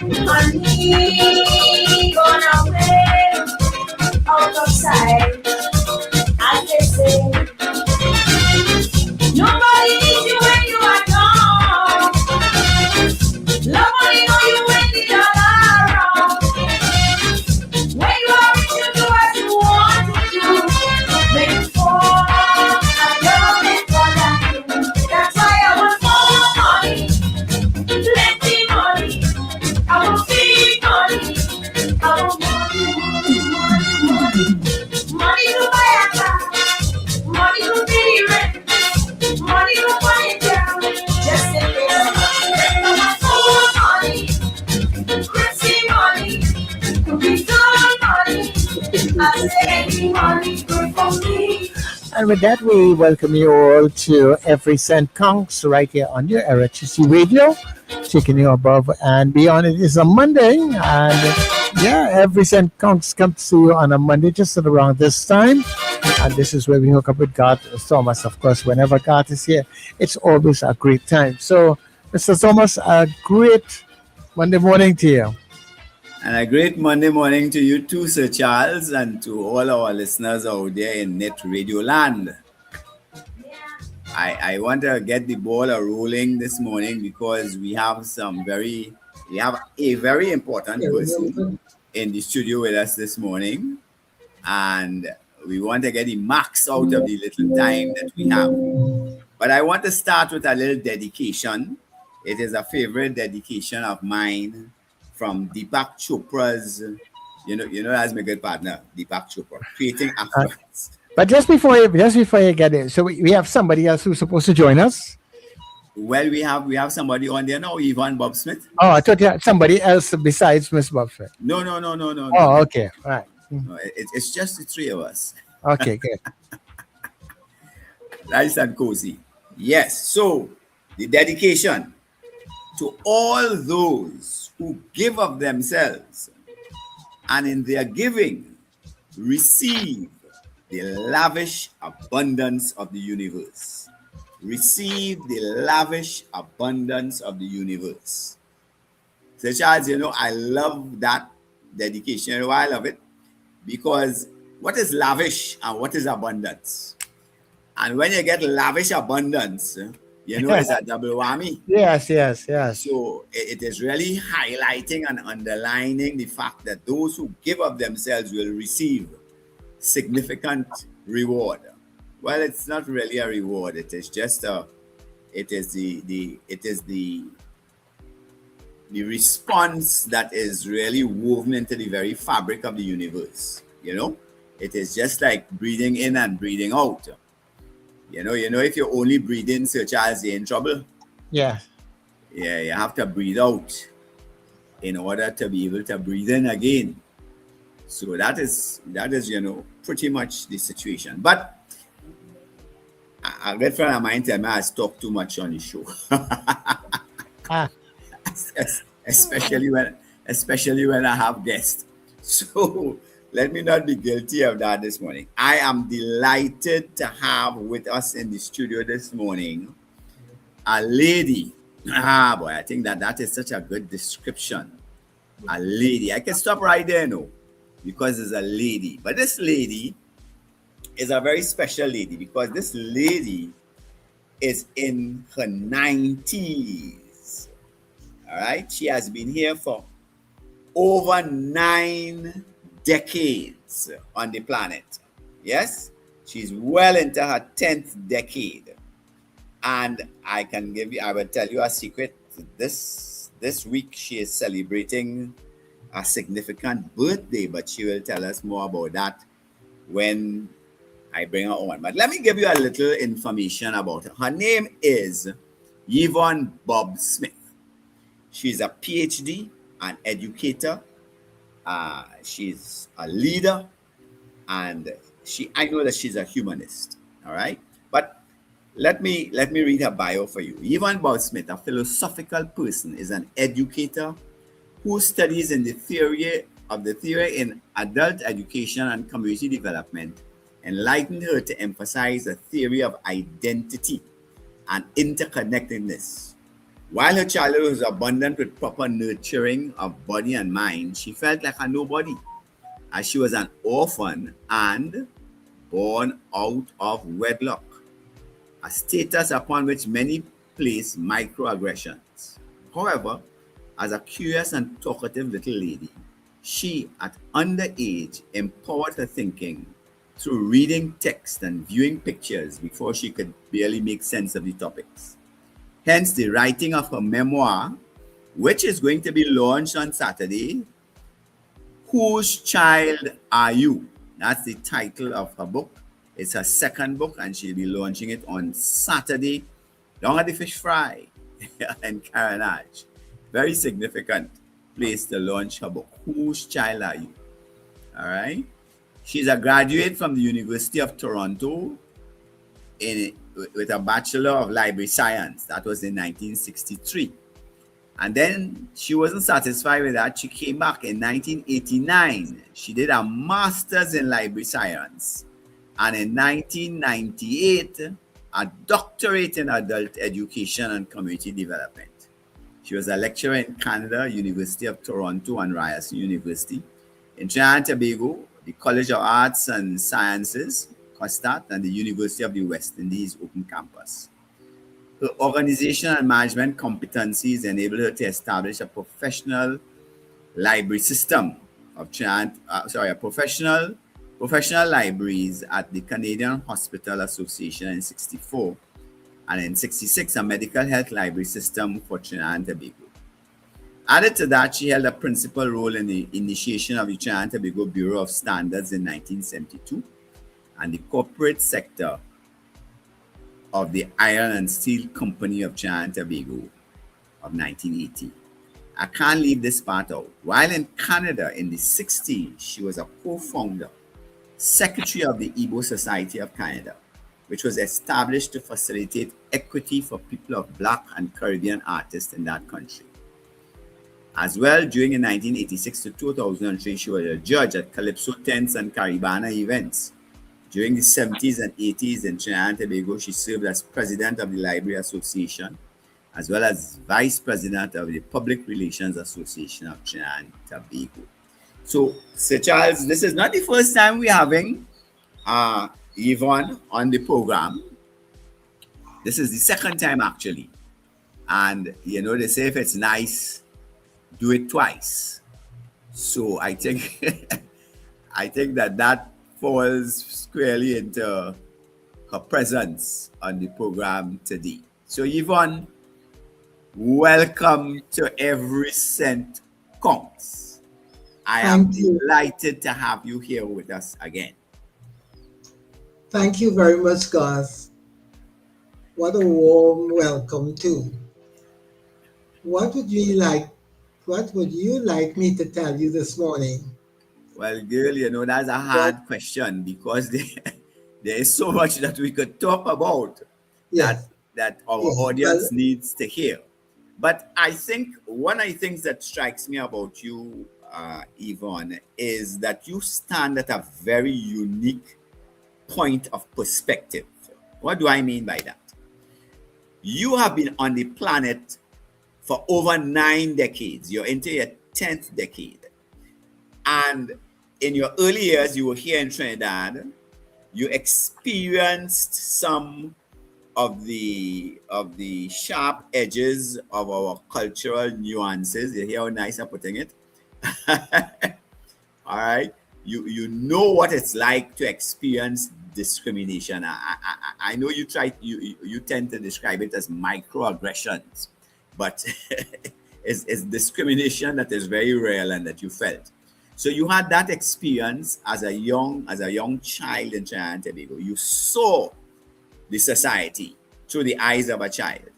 Money gone away out of sight. As they say, nobody needs you when you are gone. Nobody know you when the dollar around. When you are rich, you do what you want to do. Make you fall and never make for that. That's why I want more money, plenty money. I want big money. I want money. Money to buy a car. Money to pay rent. Money to buy a girl. Just take care of us. I want more money. Crazy money. To be good money. I say any money good for me. And with that, we welcome you all to Every Cent Counts right here on your RHC Radio, taking you above and beyond. It is a Monday, and yeah, Every Cent Counts comes to you on a Monday just at around this time. And this is where we hook up with Garth Thomas. Of course, whenever Garth is here, it's always a great time. So, Mr. Thomas, a great Monday morning to you. And a great Monday morning to you too, Sir Charles, and to all our listeners out there in Nett Radio land. I want to get the ball rolling this morning because we have a very important person in the studio with us this morning, and we want to get the max out of the little time that we have. But I want to start with a little dedication. It is a favorite dedication of mine from Deepak Chopra's, you know, as my good partner, Deepak Chopra, Creating Affluence. But just before you get in, so we have somebody else who's supposed to join us. Well, we have somebody on there now, Yvonne Bob Smith. Oh, I thought you had somebody else besides Miss Buffett. No. Oh, okay, all right. No, it's just the three of us. Okay, good. Nice and cozy. Yes, so the dedication to all those who give of themselves and in their giving receive the lavish abundance of the universe. Receive the lavish abundance of the universe. So Charles, I love that dedication. You know why I love it? Because what is lavish and what is abundance? And when you get lavish abundance, it's a double whammy. Yes. So it is really highlighting and underlining the fact that those who give of themselves will receive significant reward. Well, it's not really a reward. It is just the response that is really woven into the very fabric of the universe. It is just like breathing in and breathing out. If you only breathe in, Sir Charles, you're in trouble. Yeah. Yeah, you have to breathe out in order to be able to breathe in again. So that is pretty much the situation. But a good friend of mine tell me I talk too much on the show. especially when I have guests. So let me not be guilty of that this morning. I am delighted to have with us in the studio this morning a lady. Boy, I think that is such a good description. A lady. I can stop right there, because it's a lady. But this lady is a very special lady because this lady is in her 90s. All right? She has been here for over 9 decades on the planet. Yes? She's well into her 10th decade. And I will tell you a secret. This week she is celebrating a significant birthday, but she will tell us more about that when I bring her on. But let me give you a little information about her. Her name is Yvonne Bob Smith. She's a PhD, an educator. She's a leader, and I know that she's a humanist. All right, but let me read her bio for you. Yvonne Bob Smith, a philosophical person, is an educator who studies in the theory in adult education and community development, enlightened her to emphasize a theory of identity and interconnectedness. While her childhood was abundant with proper nurturing of body and mind, she felt like a nobody, as she was an orphan and born out of wedlock, a status upon which many place microaggressions. However, as a curious and talkative little lady, she, at underage, empowered her thinking through reading text and viewing pictures before she could barely make sense of the topics. Hence, the writing of her memoir, which is going to be launched on Saturday. Whose Child Are You? That's the title of her book. It's her second book, and she'll be launching it on Saturday down at the Fish Fry in Caranage. Very significant place to launch her book. Whose Child Are You? All right. She's a graduate from the University of Toronto with a Bachelor of Library Science. That was in 1963. And then she wasn't satisfied with that. She came back in 1989. She did a master's in library science. And in 1998, a doctorate in adult education and community development. She was a lecturer in Canada, University of Toronto, and Ryerson University. In Trinidad and Tobago, the College of Arts and Sciences, COSTAT, and the University of the West Indies Open Campus. Her organization and management competencies enabled her to establish a professional library system of professional libraries at the Canadian Hospital Association in 1964, and in 1966 a medical health library system for Trinidad and Tobago. Added to that, she held a principal role in the initiation of the Trinidad and Tobago Bureau of Standards in 1972 and the corporate sector of the Iron and Steel Company of Trinidad and Tobago of 1980. I can't leave this part out. While in Canada in the 60s, she was a co-founder, secretary of the Igbo Society of Canada, which was established to facilitate equity for people of Black and Caribbean artists in that country. As well, during the 1986 to 2003, she was a judge at Calypso Tents and Caribana events. During the 70s and 80s in Trinidad and Tobago, she served as president of the Library Association, as well as vice president of the Public Relations Association of Trinidad and Tobago. So, Sir Charles, this is not the first time we're having Yvonne on the program. This is the second time, actually. And, you know, they say if it's nice, do it twice. So I think I think that falls squarely into her presence on the program today. So Yvonne, welcome to Every Cent Counts. I am delighted to have you here with us again. Thank you very much, Garth. What a warm welcome too. What would you like me to tell you this morning? Well, girl, you know, that's a hard question because there is so much that we could talk about that our audience needs to hear. But I think one of the things that strikes me about you, Yvonne, is that you stand at a very unique point of perspective. What do I mean by that? You have been on the planet for over 9 decades. You're into your 10th decade. And in your early years, you were here in Trinidad. You experienced some of the sharp edges of our cultural nuances. You hear how nice I'm putting it? All right. You know what it's like to experience discrimination. I know you tend to describe it as microaggressions, but it's discrimination that is very real and that you felt. So you had that experience as a young child in Trinidad and Tobago. You saw the society through the eyes of a child.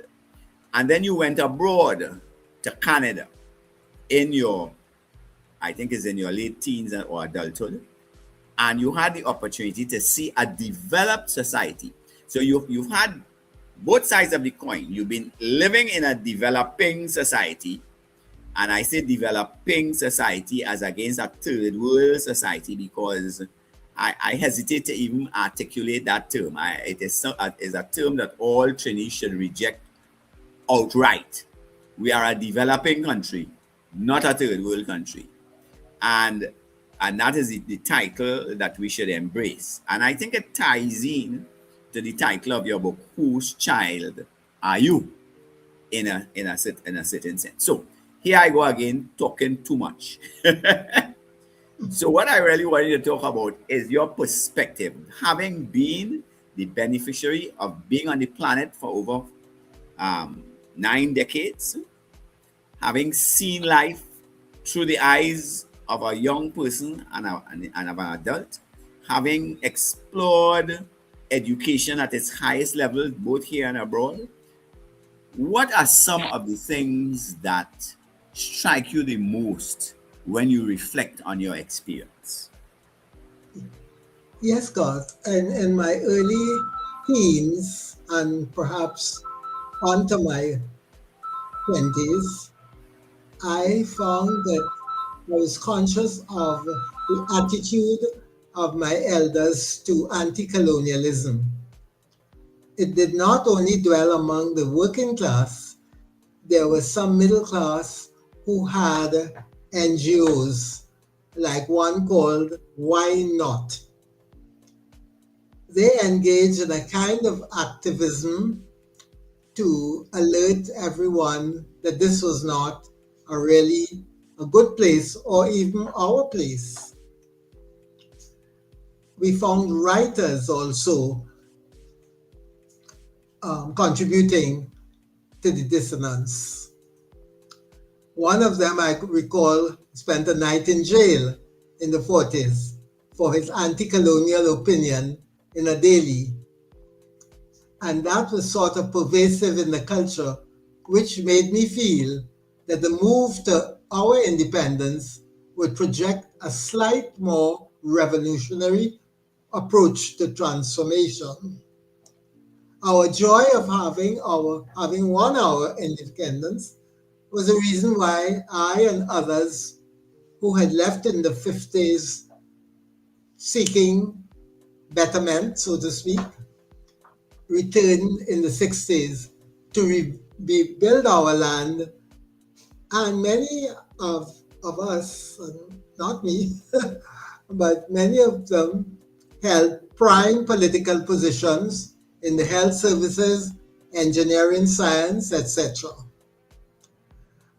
And then you went abroad to Canada I think it's in your late teens or adulthood. And you had the opportunity to see a developed society. So you've had both sides of the coin. You've been living in a developing society. And I say developing society as against a third world society because I hesitate to even articulate that term. It is a term that all Trinis should reject outright We are a developing country, not a third world country. And that is the title that we should embrace. And I think it ties in to the title of your book, Whose Child Are You? In a certain sense. So here I go again, talking too much. So what I really wanted to talk about is your perspective, having been the beneficiary of being on the planet for over 9 decades, having seen life through the eyes of a young person and of an adult, having explored education at its highest level, both here and abroad. What are some of the things that strike you the most when you reflect on your experience? Yes, Garth. And in my early teens and perhaps onto my 20s, I found that I was conscious of the attitude of my elders to anti colonialism. It did not only dwell among the working class, there was some middle class who had NGOs, like one called Why Not? They engaged in a kind of activism to alert everyone that this was not really a good place or even our place. We found writers also contributing to the dissonance. One of them, I recall, spent a night in jail in the 40s for his anti-colonial opinion in a daily. And that was sort of pervasive in the culture, which made me feel that the move to our independence would project a slight more revolutionary approach to transformation. Our joy of having won our independence was the reason why I and others who had left in the 50s seeking betterment, so to speak, returned in the 60s to rebuild our land. And many of us, not me, but many of them held prime political positions in the health services, engineering, science, etc.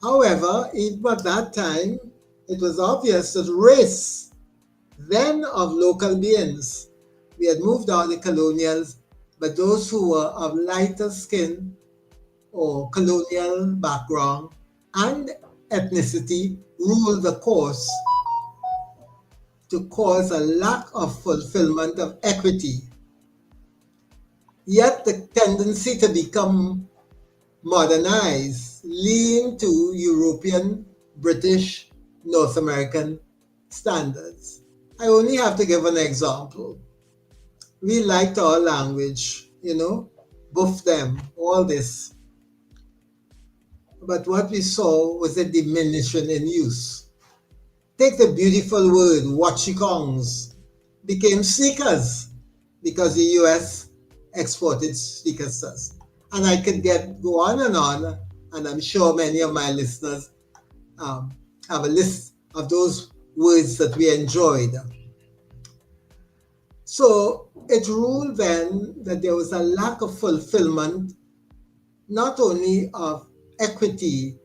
However, even at that time, it was obvious that race, then of local beings, we had moved out the colonials, but those who were of lighter skin or colonial background and ethnicity ruled the course to cause a lack of fulfillment of equity. Yet the tendency to become modernized, lean to European, British, North American standards. I only have to give an example. We liked our language, buff them, all this. But what we saw was a diminution in use. Take the beautiful word wachikongs, became sneakers because the US exported sneakers to us. And I could go on, and I'm sure many of my listeners have a list of those words that we enjoyed. So it ruled then that there was a lack of fulfillment, not only of equity,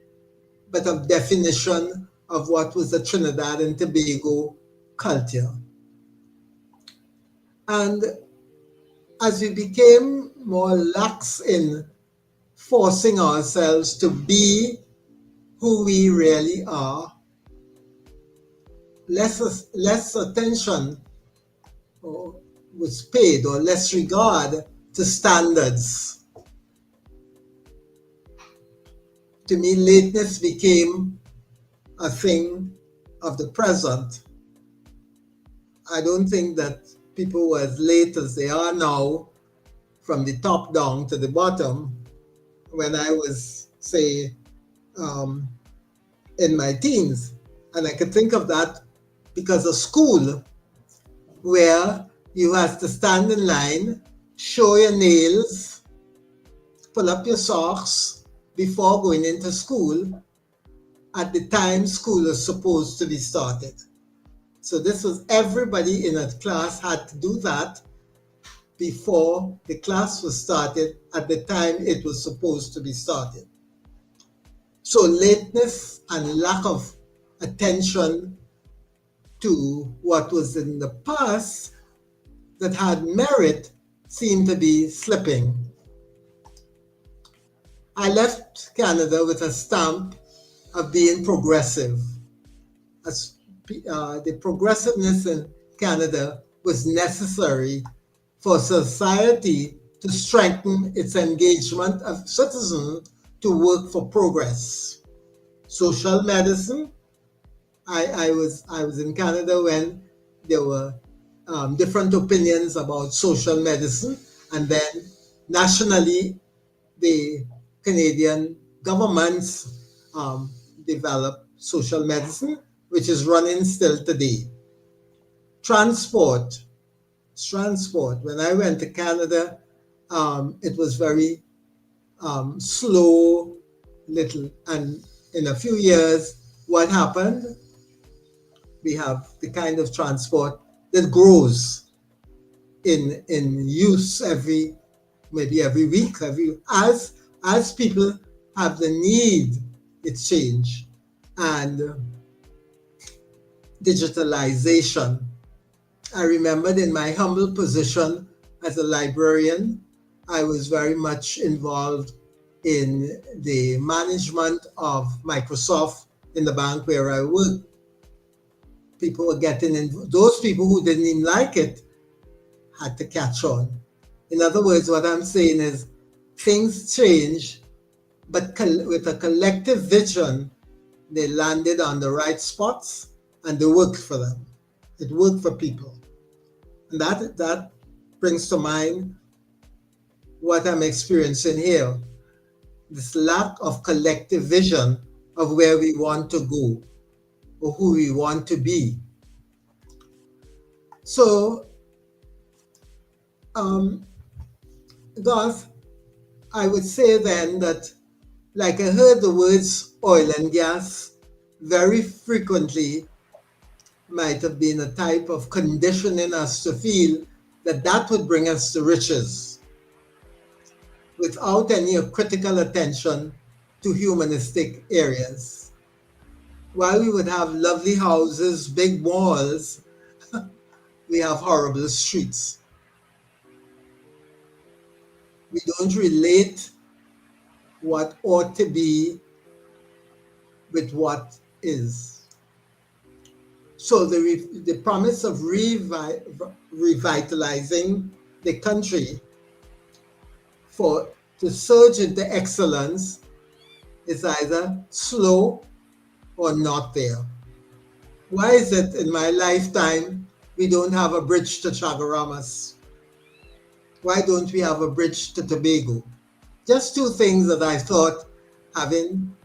but of definition of what was the Trinidad and Tobago culture. And as we became more lax in forcing ourselves to be who we really are, less attention was paid, or less regard to standards. To me, lateness became a thing of the present. I don't think that people were as late as they are now, from the top down to the bottom. When I was, say, in my teens, and I could think of that because of school, where you have to stand in line, show your nails, pull up your socks, before going into school at the time school was supposed to be started. So this was everybody in a class had to do that before the class was started at the time it was supposed to be started. So lateness and lack of attention to what was in the past that had merit seemed to be slipping. I left Canada with a stamp of being progressive. As, the progressiveness in Canada was necessary for society to strengthen its engagement of citizens to work for progress. Social medicine. I was in Canada when there were different opinions about social medicine, and then nationally, the Canadian governments developed social medicine, which is running still today. Transport. When I went to Canada, it was very slow, little, and in a few years, what happened? We have the kind of transport that grows in use maybe every week, as people have the need, it's change. And digitalization. I remembered in my humble position as a librarian, I was very much involved in the management of Microsoft in the bank where I worked. People were getting in, those people who didn't even like it had to catch on. In other words, what I'm saying is things change, but with a collective vision, they landed on the right spots and they worked for them. It worked for people. And that brings to mind what I'm experiencing here. This lack of collective vision of where we want to go or who we want to be. So, Garth, I would say then that, like I heard the words oil and gas very frequently might have been a type of conditioning us to feel that would bring us to riches without any critical attention to humanistic areas. While we would have lovely houses, big malls, we have horrible streets. We don't relate what ought to be with what is. So the promise of revitalizing the country to surge into excellence is either slow or not there. Why is it in my lifetime we don't have a bridge to Chaguaramas? Why don't we have a bridge to Tobago? Just two things that I thought, having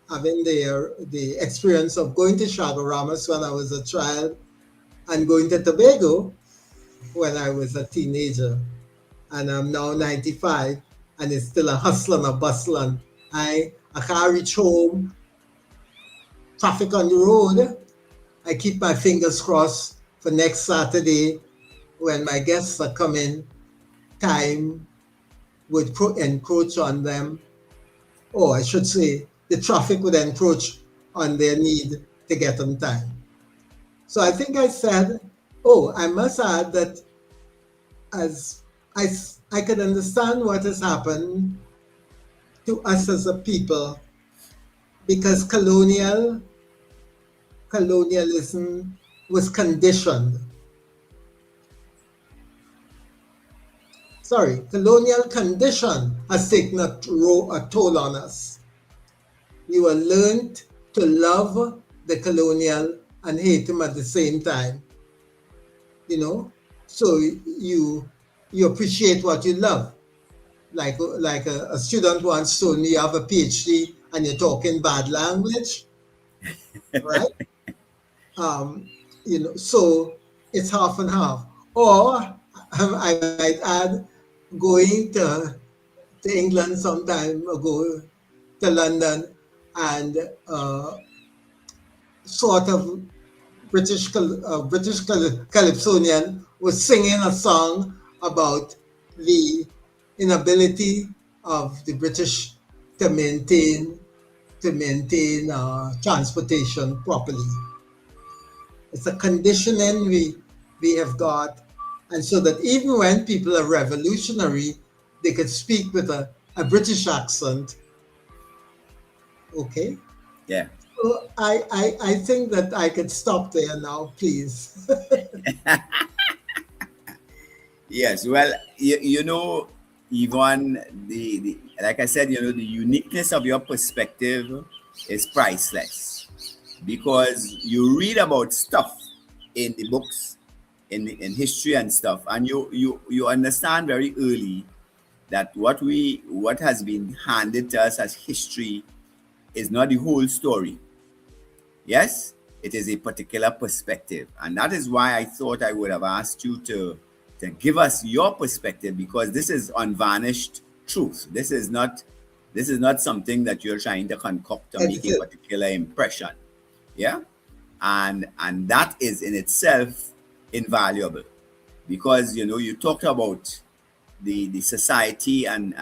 the experience of going to Chaguaramas when I was a child and going to Tobago when I was a teenager. And I'm now 95 and it's still a hustle and a bustle. And I can't reach home. Traffic on the road. I keep my fingers crossed for next Saturday when my guests are coming. Time would encroach on them. Or I should say, the traffic would encroach on their need to get on time. So I think I said, I must add that as I could understand what has happened to us as a people because colonialism was conditioned. Colonial condition has taken a toll on us. We were learned to love the colonial and hate him at the same time. So you appreciate what you love. Like a student once told me, you have a PhD and you're talking bad language, right? So it's half and half. Or I might add, going to England some time ago to London, and sort of British Calypsonian was singing a song about the inability of the British to maintain transportation properly. It's a conditioning we have got, and so that even when people are revolutionary, they could speak with a British accent. Okay, Yeah. so I think that I could stop there now, please. Yes. Well, you know, Yvonne, the like I said, you know, the uniqueness of your perspective is priceless because you read about stuff in the books, in history and stuff, and you understand very early that what has been handed to us as history is not the whole story. Yes, it is a particular perspective, and that is why I thought I would have asked you to give us your perspective because this is unvarnished truth. This is not something that you're trying to concoct to make That's a it. particular impression. Yeah, and that is in itself invaluable because you know you talked about the society and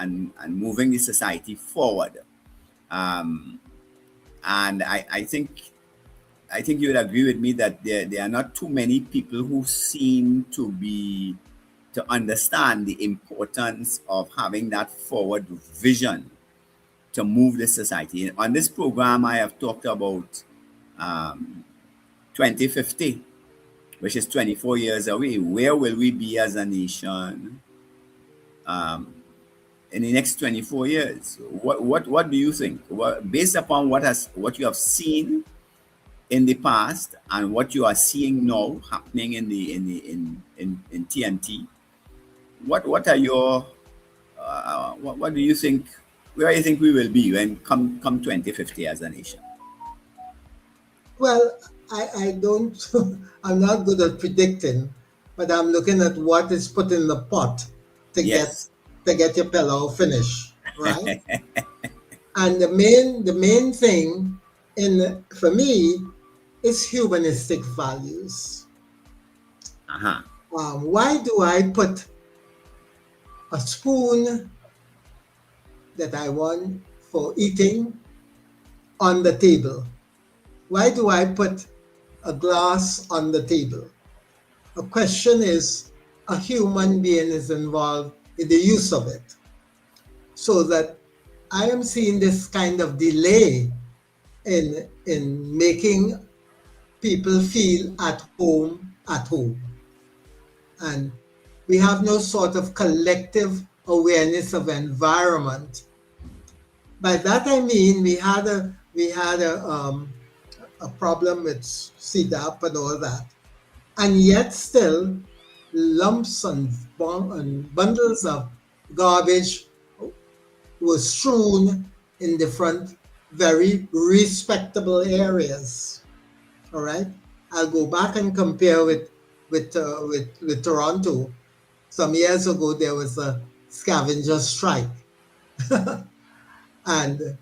moving the society forward. Um, and I think you would agree with me that there are not too many people who seem to understand the importance of having that forward vision to move the society. On this program, I have talked about um, 2050, which is 24 years away. Where will we be as a nation um, in the next 24 years? What do you think? Based upon what you have seen in the past and what you are seeing now happening in TNT, what are your what do you think? Where do you think we will be when come 2050 as a nation? Well, I don't, I'm not good at predicting, but I'm looking at what is put in the pot to get Yes. to get your pillow finished, right? And the main thing in for me is humanistic values. Uh-huh. Why do I put a spoon that I want for eating on the table? Why do I put a glass on the table? A question is a human being is involved in the use of it. So that I am seeing this kind of delay in making people feel at home. And we have no sort of collective awareness of environment. By that I mean we had a problem with CDAP and all that, and yet still lumps and bundles of garbage were strewn in different very respectable areas. All right, I'll go back and compare with Toronto. Some years ago, there was a scavenger strike, and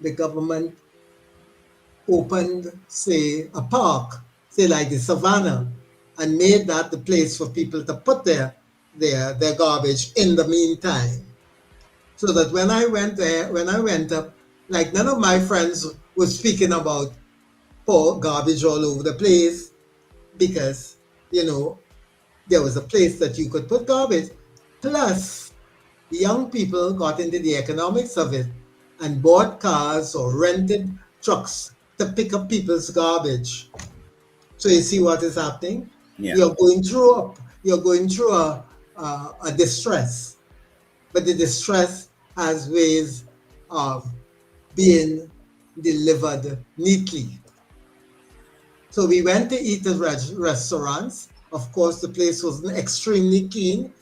the government opened, say, a park, say like the Savannah, and made that the place for people to put their garbage in the meantime. So that when I went there, when I went up, like none of my friends were speaking about pour garbage all over the place because, you know, there was a place that you could put garbage. Plus, the young people got into the economics of it and bought cars or rented trucks to pick up people's garbage. So you see what is happening? Yeah. You're going through a distress, but the distress has ways of being delivered neatly. So we went to eat at restaurants. Of course, the place wasn't extremely clean,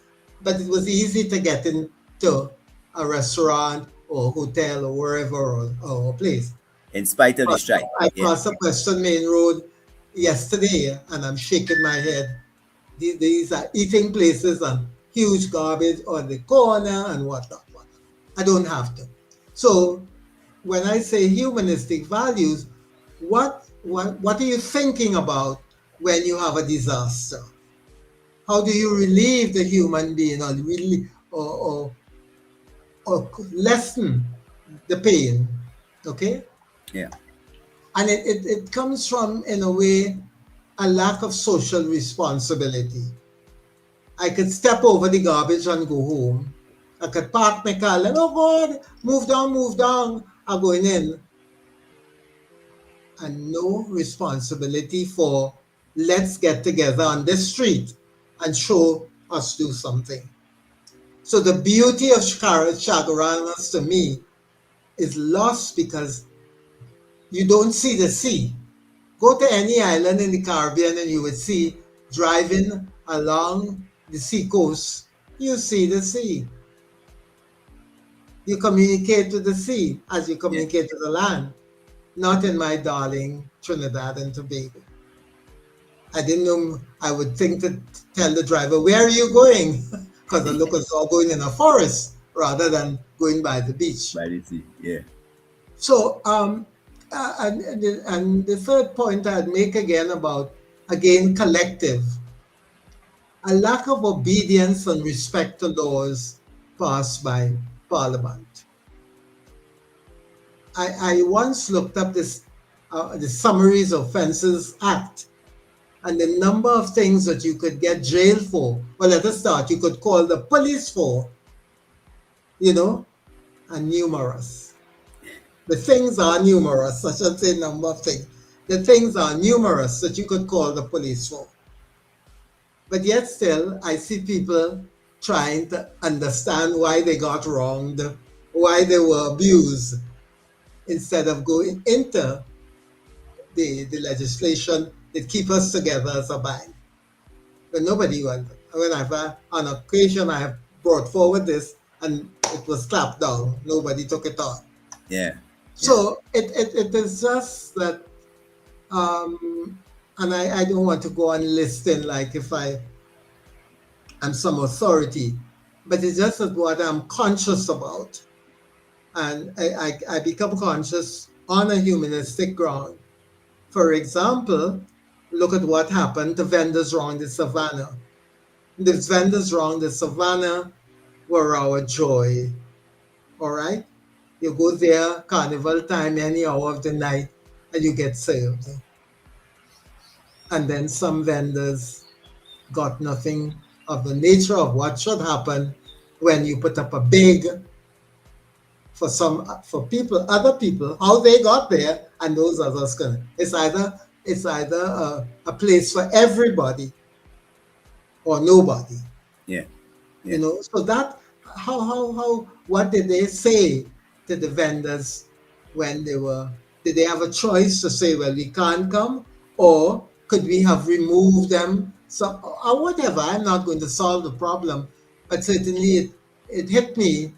but it was easy to get into a restaurant or hotel or wherever or place. In spite of the strike. I Yeah. crossed up Western Main Road yesterday and I'm shaking my head. These are eating places and huge garbage on the corner and whatnot. I don't have to. So when I say humanistic values, what are you thinking about when you have a disaster? How do you relieve the human being, or really, or lessen the pain? Okay, Yeah. and it comes from, in a way, a lack of social responsibility. I could step over the garbage and go home. I could park my car and, oh God, move down. I'm going in. And no responsibility for, let's get together on this street and show us do something. So the beauty of Chagaranas to me is lost because you don't see the sea. Go to any island in the Caribbean and you would see, driving along the sea coast, you see the sea. You communicate with the sea as you Yeah. communicate to the land. Not in my darling Trinidad and Tobago. I didn't know. I would think to tell the driver, where are you going? Because the locals are going in a forest rather than going by the beach. By the sea. Yeah. So, and the third point I'd make again about, again, collective, a lack of obedience and respect to laws passed by Parliament. I once looked up the Summaries of Offences Act, and the number of things that you could get jailed for. Well, let us start. You could call the police for, are numerous. The things are numerous. I should say number of things. The things are numerous that you could call the police for. But yet still, I see people trying to understand why they got wronged, why they were abused, instead of going into the legislation that keep us together as a band. But nobody went. Whenever, on occasion, I have brought forward this and it was clapped down. Nobody took it on. Yeah. So it is just that, and I don't want to go on listing like if I'm some authority, but it's just that what I'm conscious about. And I become conscious on a humanistic ground. For example, look at what happened to vendors around the savannah. The vendors around the savannah were our joy. All right? You go there, carnival time, any hour of the night, and you get served. And then some vendors got nothing of the nature of what should happen when you put up a big for other people, how they got there, and those others can. It's either a place for everybody or nobody. Yeah. So that how what did they say to the vendors when did they have a choice to say, well, we can't come, or could we have removed them, or whatever? I'm not going to solve the problem, but certainly it hit me.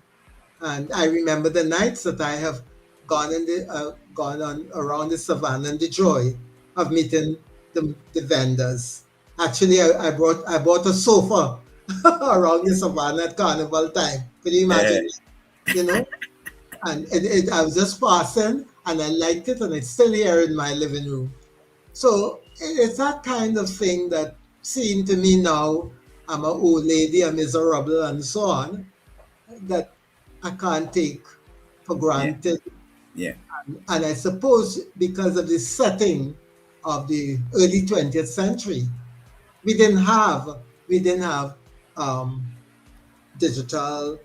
And I remember the nights that I have gone on around the savannah, and the joy of meeting the vendors. Actually, I bought a sofa around the savannah at carnival time. Could you imagine? And I was just passing, and I liked it, and it's still here in my living room. So it's that kind of thing that seemed to me now, I'm an old lady, I'm miserable, and so on, that I can't take for granted. Yeah. And I suppose because of the setting of the early 20th century, we didn't have digital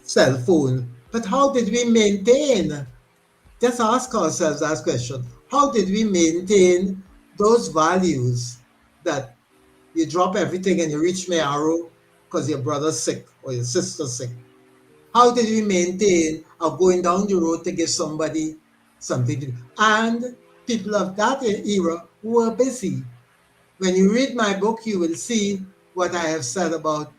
cell phone. But how did we maintain? Just ask ourselves that question. How did we maintain those values that you drop everything and you reach Mayaro because your brother's sick or your sister's sick? How did we maintain of going down the road to give somebody something to do? And people of that era were busy. When you read my book, you will see what I have said about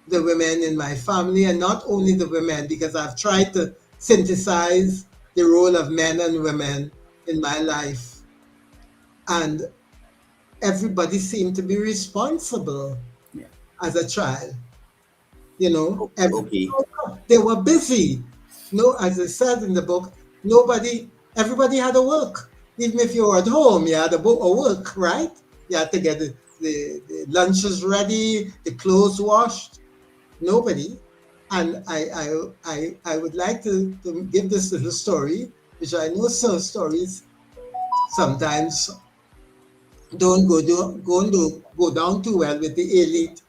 the women in my family, and not only the women, because I've tried to synthesize the role of men and women in my life. And everybody seemed to be responsible as a child. Okay. They were busy. As I said in the book, Everybody had to work. Even if you were at home, you had to work, right? You had to get the lunches ready, the clothes washed. Nobody. And I would like to give this little story, which I know some stories sometimes don't go down too well with the elite.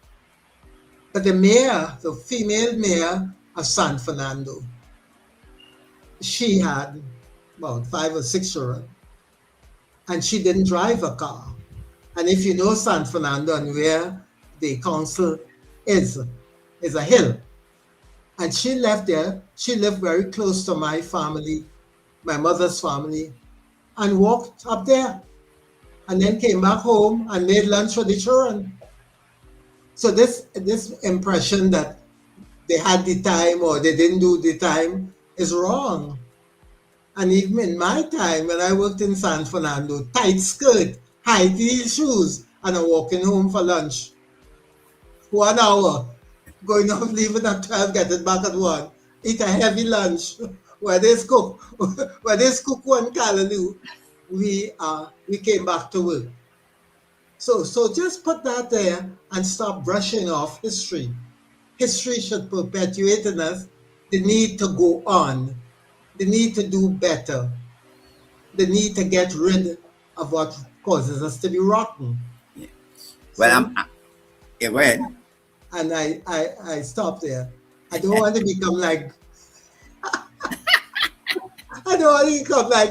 But the mayor, the female mayor of San Fernando, she had about 5 or 6 children, and she didn't drive a car. And if you know San Fernando and where the council is a hill. And she left there. She lived very close to my family, my mother's family, and walked up there, and then came back home and made lunch for the children. So this impression that they had the time or they didn't do the time is wrong. And even in my time, when I worked in San Fernando, tight skirt, high heel shoes, and I'm walking home for lunch. 1 hour, going off, leaving at 12, getting back at 1, eat a heavy lunch, where they cook one callaloo, we came back to work. So just put that there and stop brushing off history. History should perpetuate in us the need to go on, the need to do better, the need to get rid of what causes us to be rotten. Yeah. Well, See? yeah, go ahead. And I stop there. I don't want to become like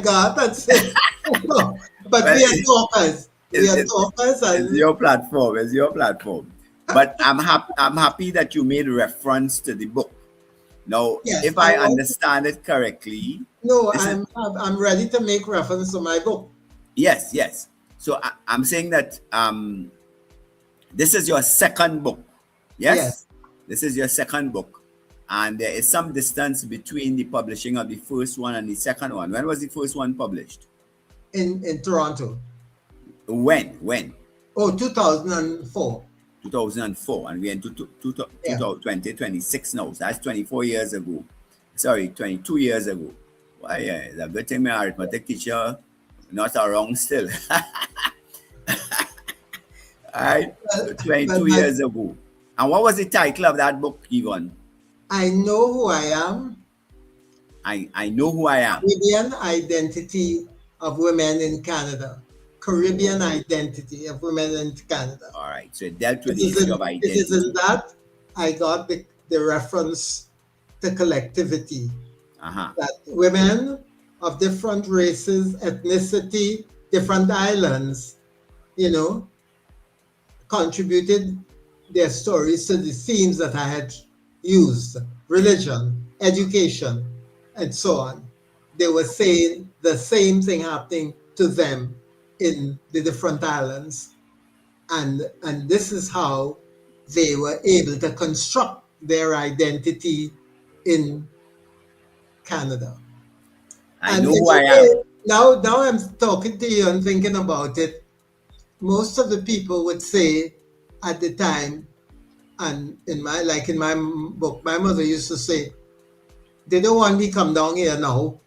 Garth and say, no. But Well, we are talkers. We are it's, talkers, it's and your platform. It's your platform. But I'm happy that you made reference to the book. Now, yes, if I understand it correctly, no, this is, I'm ready to make reference to my book. yes. So I'm saying that this is your second book. Yes? Yes. This is your second book. And there is some distance between the publishing of the first one and the second one. When was the first one published? In Toronto. When? Oh, 2004. 2004. And we're in Yeah. 2026 now. So that's 24 years ago. Sorry, 22 years ago. Why, yeah, it's a good thing my arithmetic teacher not around still. All right, so 22 years ago. And what was the title of that book, Yvonne? I Know Who I Am. I Know Who I Am. Caribbean Identity of Women in Canada. Caribbean Identity of Women in Canada. All right, so it dealt with the issue of identity. It is in that I got the reference to collectivity. That women of different races, ethnicity, different islands, contributed their stories to the themes that I had used: religion, education, and so on. They were saying the same thing happening to them in the different islands. And this is how they were able to construct their identity in Canada. I know who I am. Now I'm talking to you and thinking about it. Most of the people would say at the time, and in my book, my mother used to say, they don't want me come down here now.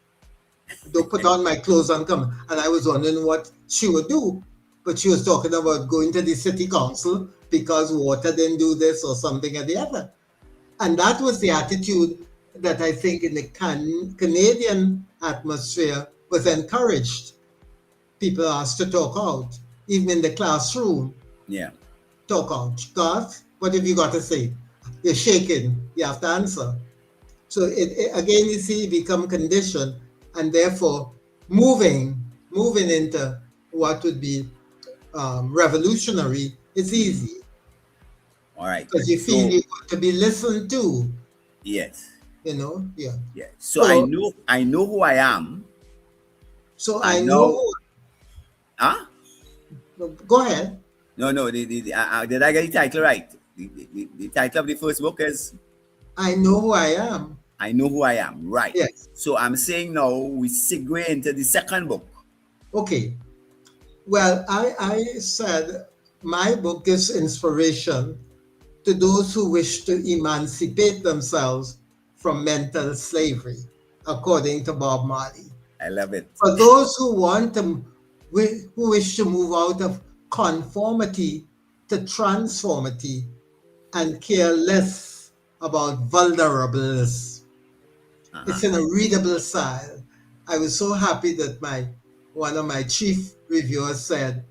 Don't put on my clothes and come. And I was wondering what she would do. But she was talking about going to the city council because water didn't do this or something or the other. And that was the attitude that I think in the Canadian atmosphere was encouraged. People asked to talk out, even in the classroom. Yeah. Talk out. Garth, what have you got to say? You're shaking. You have to answer. So again, you see, it become conditioned, and therefore moving into what would be revolutionary is easy. All right. Because you feel you want to be listened to. Yes. Yeah. Yeah. So I know who I am. So I know. Huh? Go ahead. No. Did I get the title right? The title of the first book is I Know Who I Am. I Know Who I Am. Right. Yes. So I'm saying now we segue into the second book. Okay. Well, I said my book gives inspiration to those who wish to emancipate themselves from mental slavery. according to Bob Marley. I love it. For those who who wish to move out of conformity to transformity and care less about vulnerableness. It's in a readable style. I was so happy that one of my chief reviewers said,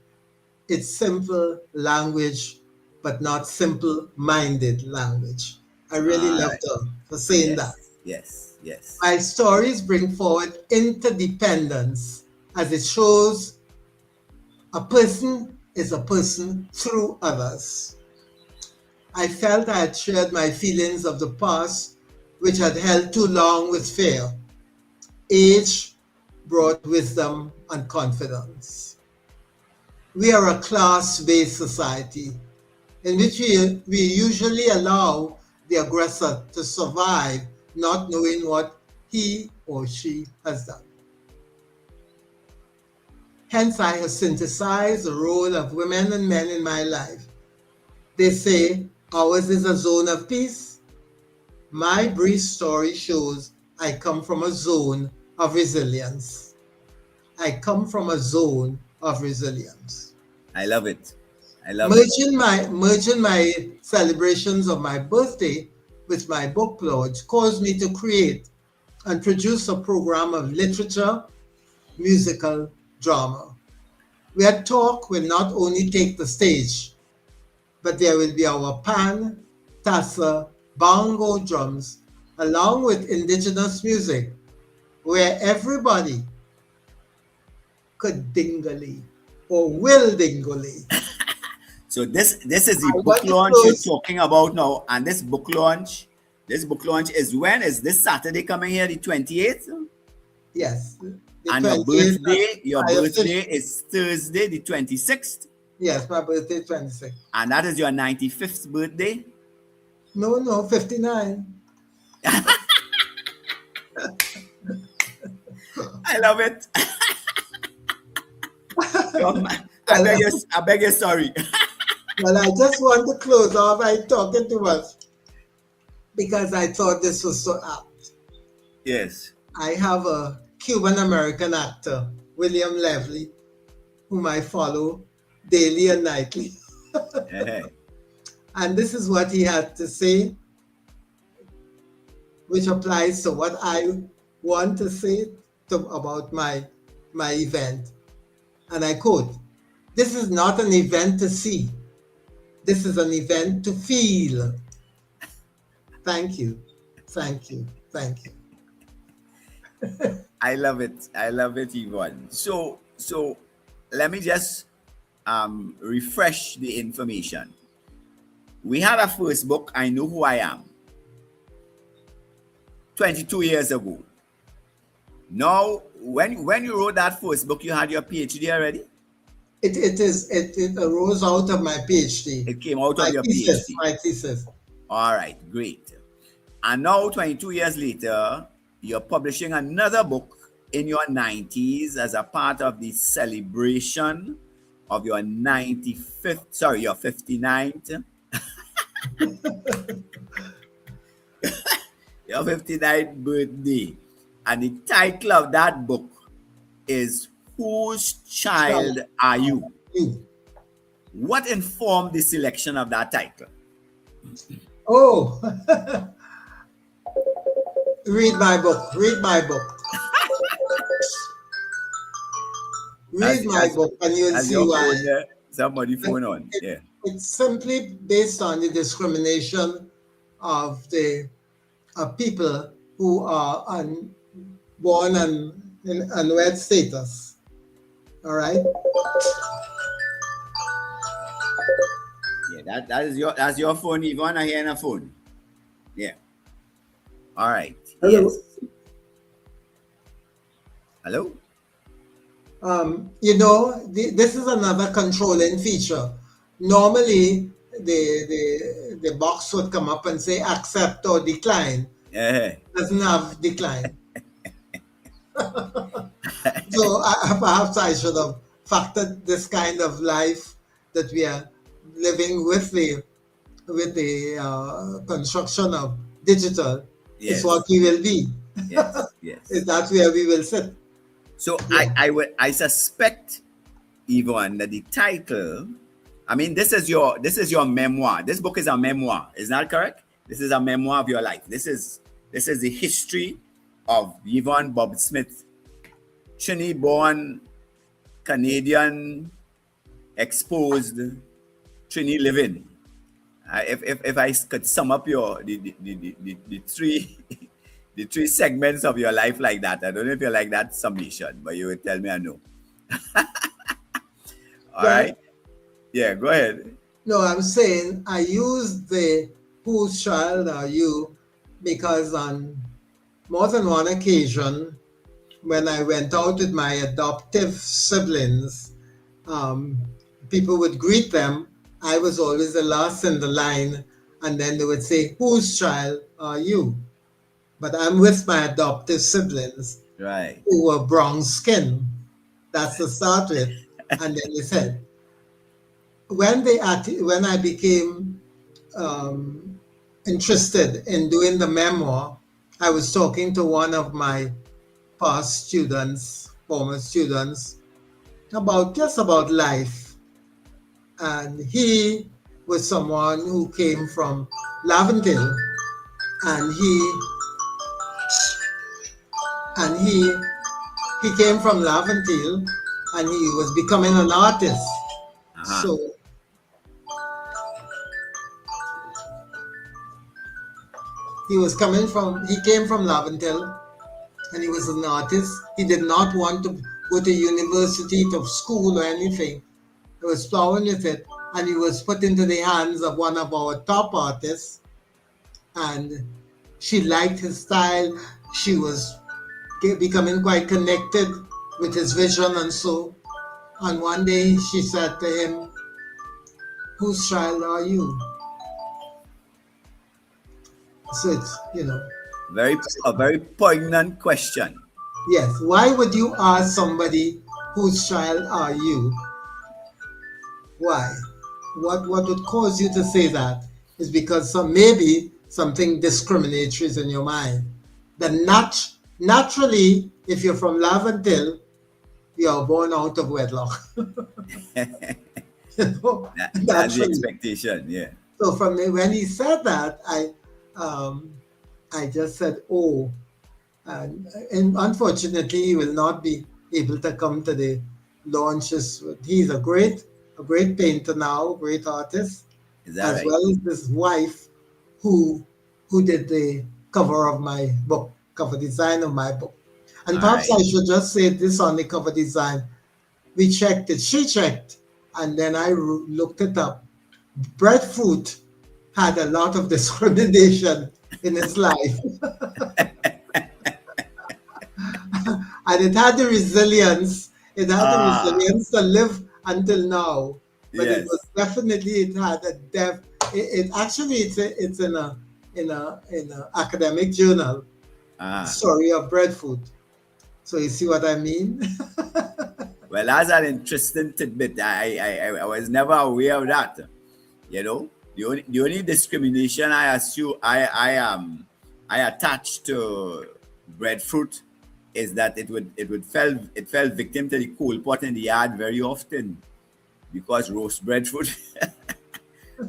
it's simple language, but not simple-minded language. I really All loved right. her for saying that. Yes. My stories bring forward interdependence as it shows a person is a person through others. I felt I had shared my feelings of the past, which had held too long with fear. Age brought wisdom and confidence. We are a class-based society in which we usually allow the aggressor to survive not knowing what he or she has done. Hence, I have synthesized the role of women and men in my life. They say ours is a zone of peace. My brief story shows I come from a zone of resilience. I come from a zone of resilience. I love it. I love it. Merging my celebrations of my birthday with my book launch caused me to create and produce a program of literature, musical, drama, where talk will not only take the stage, but there will be our pan, tassa, bongo drums, along with indigenous music, where everybody could dingally or will dingally. So this is the I book want to launch you're close- talking about now, and this book launch is when? Is this Saturday coming here, the 28th? Yes. the And your 28th birthday is Thursday, the 26th, Yes, my birthday 26. and that is your 95th birthday. No, 59. I love it. I beg you, sorry. Well, I just want to close off by talking to us because I thought this was so apt. Yes. I have a Cuban American actor, William Levely, whom I follow daily and nightly. Hey. And this is what he had to say, which applies to what I want to say about my event. And I quote, "This is not an event to see. This is an event to feel." Thank you. Thank you. Thank you. I love it. I love it, Yvonne. So let me just refresh the information. We had a first book, I Know Who I Am, 22 years ago. Now, when you wrote that first book, you had your PhD already? It arose out of my PhD. It came out of your thesis, PhD. My thesis. All right, great. And now, 22 years later, you're publishing another book in your 90s as a part of the celebration of your 59th your 59th birthday. And the title of that book is Whose Child Are You? What informed the selection of that title? Oh, read my book. Read my book. Read my book, and you'll see why. Somebody phone on. Yeah. It's simply based on the discrimination of the people who are born and in unwed status. All right. Yeah, that's your phone, Yvonne. I hear on a phone. Yeah. All right. Hello. Yes. Hello. This is another controlling feature. Normally, the box would come up and say accept or decline. Yeah. Doesn't have decline. So perhaps I should have factored this kind of life that we are living with the construction of digital. Yes. Is what we will be. Yes, yes. That's where we will sit. So Yeah. I suspect, Yvonne, that the title, I mean, this is your memoir. This book is a memoir. Is that correct? This is a memoir of your life. This is the history of Yvonne Bob Smith, Trini-born, Canadian, exposed, Trini living. If I could sum up the three the three segments of your life like that, I don't know if you like that summation, but you would tell me I know. All Well, right. Yeah, go ahead. no, I'm saying I used the whose child are you because on more than one occasion, when I went out with my adoptive siblings, um, people would greet them. I was always the last in the line, and then they would say, "Whose child are you?" But I'm with my adoptive siblings Right. who were brown skin. That's to start with. And then they said, when I became interested in doing the memoir, I was talking to one of my past students, former students, about life, and he was someone who came from Laventille, and he came from Laventille, and he was becoming an artist. Uh-huh. So he came from Laventille, and he was an artist. He did not want to go to university, to school or anything. He was plowing with it, and he was put into the hands of one of our top artists, and she liked his style. She was becoming quite connected with his vision, and so. And one day she said to him, "Whose child are you?" So it's, A very poignant question. yes. Why would you ask somebody whose child are you? Why? What would cause you to say that is because maybe something discriminatory is in your mind. That naturally, if you're from Laventille, you are born out of wedlock. That's the Naturally. expectation. Yeah. So when he said that, I just said, "Oh," and unfortunately, he will not be able to come to the launches. He's a great painter now, great artist, Is that as right? well as his wife, who did the cover of my book, cover design of my book. And All perhaps right. I should just say this on the cover design. We checked it. She checked, and then I looked it up. Breadfruit had a lot of discrimination in its life. And it had the resilience. It had the Ah, resilience to live until now. But it was yes. definitely, it had a depth. It actually, it's in a academic journal, Ah. story of breadfruit. So you see what I mean? Well, that's an interesting tidbit. I was never aware of that. You know, the only discrimination I assume I attach to breadfruit is that it fell victim to the coal pot in the yard very often, because roast breadfruit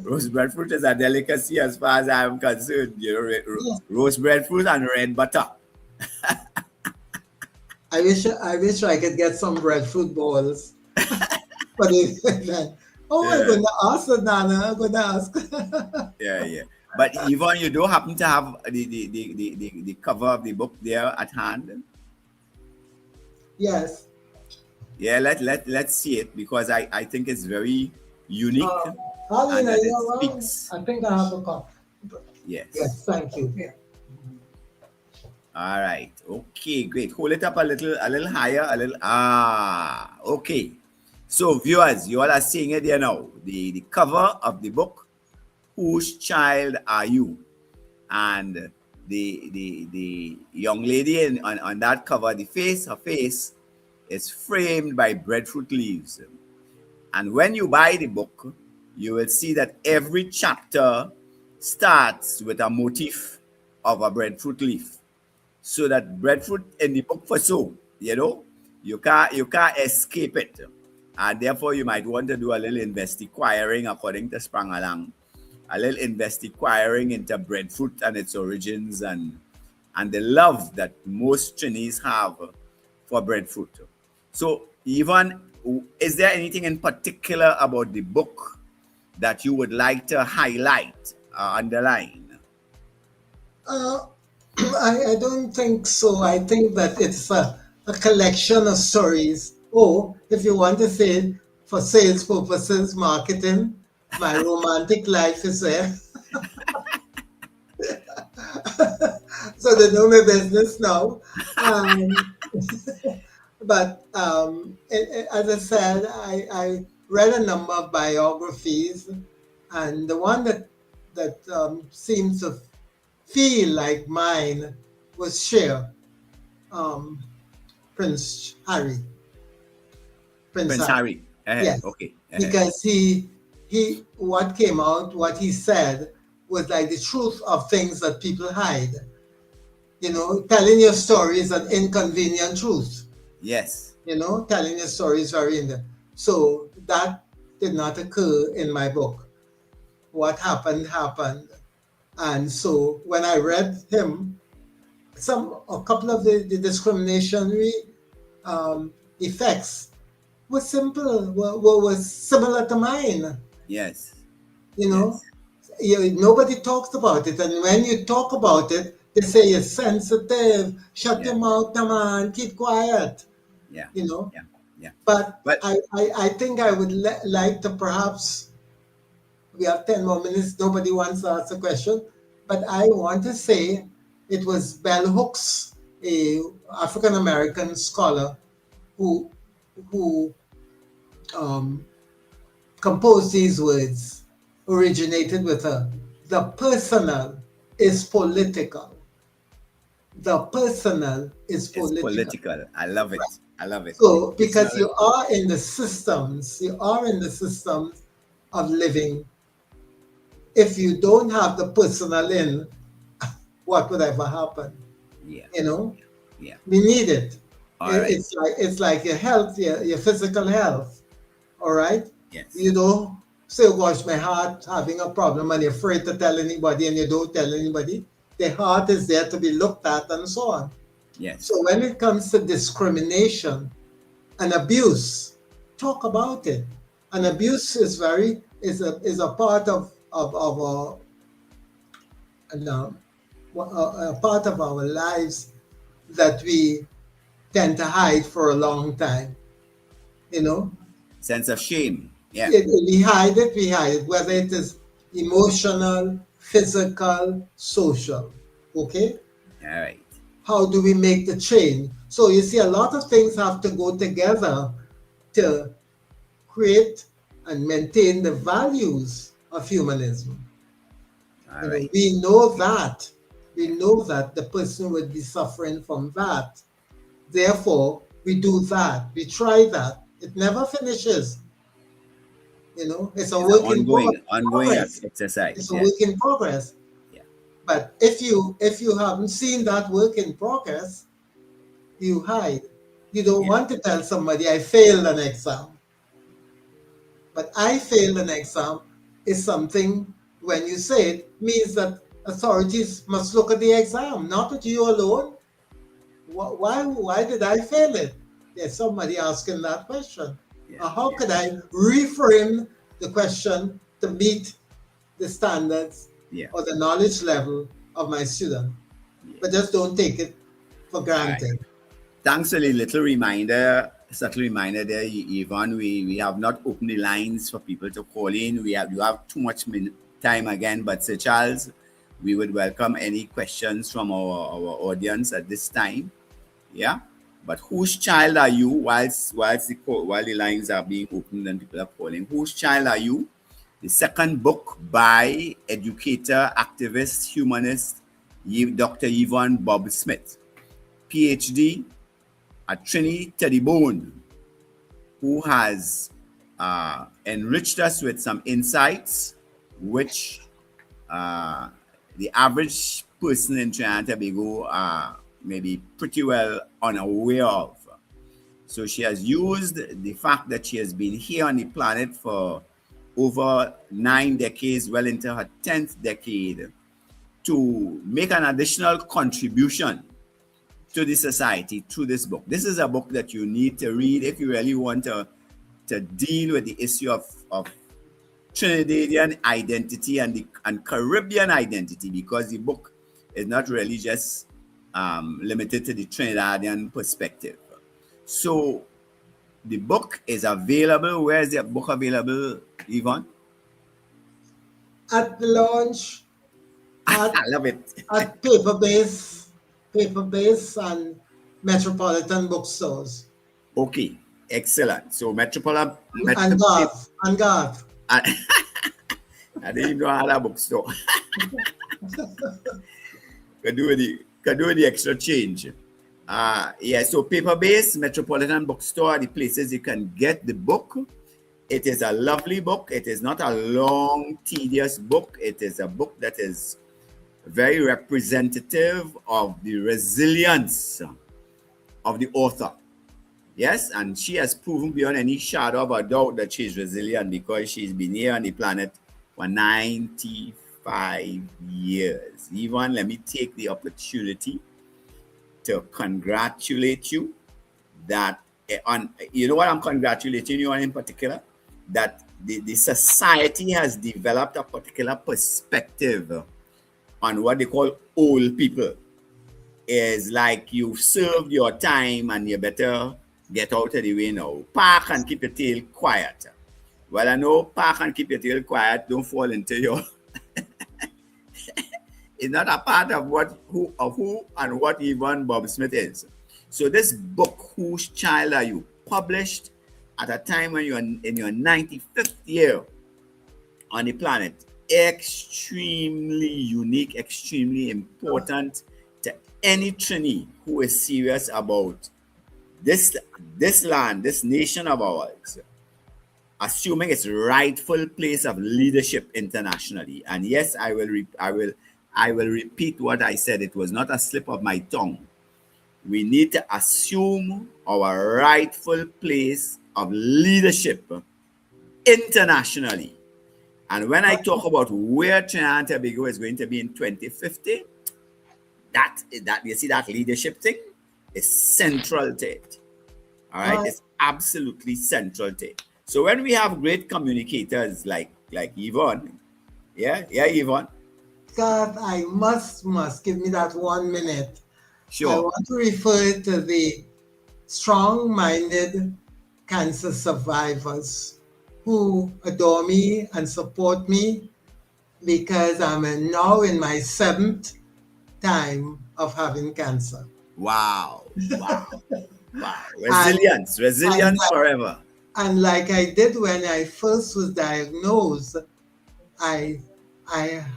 roast breadfruit is a delicacy as far as I'm concerned. You know, Yes. roast breadfruit and red butter. I wish I could get some breadfruit balls. But I'm Yeah, going to ask her, Nana. I'm going to ask. yeah, yeah. But Yvonne, you don't happen to have the cover of the book there at hand? Yes. Yeah, let's see it, because I think it's very unique, and Harlina, that you it know what? speaks. I think I have a copy. Yes. Yes, thank you. Yeah. All right. Okay, great. Hold it up a little higher, a little. Okay. So, viewers, you all are seeing it there now. The cover of the book, Whose Child Are You? And the young lady on that cover, her face is framed by breadfruit leaves. And when you buy the book, you will see that every chapter starts with a motif of a breadfruit leaf. So that breadfruit in the book for so, you can't escape it. And therefore you might want to do a little inquiring according to Sprangalang, a little inquiring into breadfruit and its origins and the love that most Chinese have for breadfruit. So Yvonne, is there anything in particular about the book that you would like to highlight, underline? I don't think so. I think that it's a collection of stories. Or if you want to say it for sales purposes, marketing, my romantic life is there. So they know my business now. But as I said, I read a number of biographies, and the one that seems to feel like mine was Cher, um, Prince Harry. Prince Harry. Yes, Okay. because what came out, what he said was like the truth of things that people hide. Telling your story is an inconvenient truth. Yes. Telling your story is very in there. So that did not occur in my book. What happened, happened. And so when I read him, a couple of the discriminatory effects were simple, was similar to mine. Yes. Nobody talks about it. And when you talk about it, they say you're sensitive, shut your mouth, come on, keep quiet. Yeah. Yeah. But I think I would like to perhaps, we have 10 more minutes, nobody wants to ask a question, but I want to say it was Bell Hooks, a African-American scholar who composed these words, originated with the personal is political. The personal is political. It's political. I love it. I love it. So, because you are in the systems of living. If you don't have the personal in, what would ever happen? Yeah. Yeah. We need it. All right. It's like your health, your physical health. All right? Yes. You don't say, oh gosh, my heart having a problem, and you're afraid to tell anybody, and you don't tell anybody. The heart is there to be looked at and so on. Yes. So when it comes to discrimination and abuse, talk about it. And abuse is a part of a part of our lives that we tend to hide for a long time. Sense of shame. Yeah. We hide it, whether it is emotional, physical, social. Okay? All right. How do we make the change? So you see, a lot of things have to go together to create and maintain the values of humanism. All right. We know that the person would be suffering from that. Therefore, we do that. We try that. It never finishes. It's a work in progress. Exercise. It's a work in progress. Yeah. But if you haven't seen that work in progress, you hide. You don't want to tell somebody, I failed an exam. But I failed an exam is something, when you say it, means that authorities must look at the exam, not at you alone. Why did I fail it? There's somebody asking that question. How could I reframe the question to meet the standards or the knowledge level of my student? But just don't take it for granted. Right. Thanks for the little reminder, subtle reminder there, Yvonne. We have not opened the lines for people to call in. You have too much time again, but Sir Charles, we would welcome any questions from our audience at this time. Yeah. But whose child are you while the lines are being opened and people are calling? Whose child are you? The second book by educator, activist, humanist, Dr. Yvonne Bob Smith, PhD at Trinity to the bone, who has enriched us with some insights which the average person in Trinidad and Tobago may be pretty well unaware of. So she has used the fact that she has been here on the planet for over 9 decades, well into her 10th decade, to make an additional contribution to the society through this book. This is a book that you need to read if you really want to deal with the issue of Trinidadian identity and Caribbean identity, because the book is not really just limited to the Trinidadian perspective. So the book is available. Where is the book available, Yvonne? At the launch, I love it. at paper-based and metropolitan bookstores. Okay, excellent. So Metropolitan. And Garth. I didn't even know I had a bookstore. Could do the extra change. Yeah, so paper-based, Metropolitan Bookstore are the places you can get the book. It is a lovely book. It is not a long, tedious book. It is a book that is very representative of the resilience of the author. Yes, and she has proven beyond any shadow of a doubt that she is resilient, because she's been here on the planet for 95 years. Yvonne, let me take the opportunity to congratulate you that on, you know what I'm congratulating you on in particular? That the society has developed a particular perspective on what they call old people. Is like you've served your time and you better get out of the way now. Park and keep your tail quiet. Well, I know park and keep your tail quiet, don't fall into your it's not a part of who and what Yvonne Bob Smith is. So this book, Whose Child Are You?, published at a time when you're in your 95th year on the planet, extremely unique, extremely important to any Trini who is serious about this land, this nation of ours, assuming its rightful place of leadership internationally. And yes, I will repeat what I said. It was not a slip of my tongue. We need to assume our rightful place of leadership internationally. And when I talk about where Trinidad and Tobago is going to be in 2050, that you see, that leadership thing is central to it. All right, it's absolutely central to it. So when we have great communicators like Yvonne, yeah, Yvonne. God, I must give me that 1 minute. Sure. I want to refer to the strong-minded cancer survivors who adore me and support me, because I'm now in my 7th time of having cancer. Wow. Resilience forever. And like I did when I first was diagnosed, I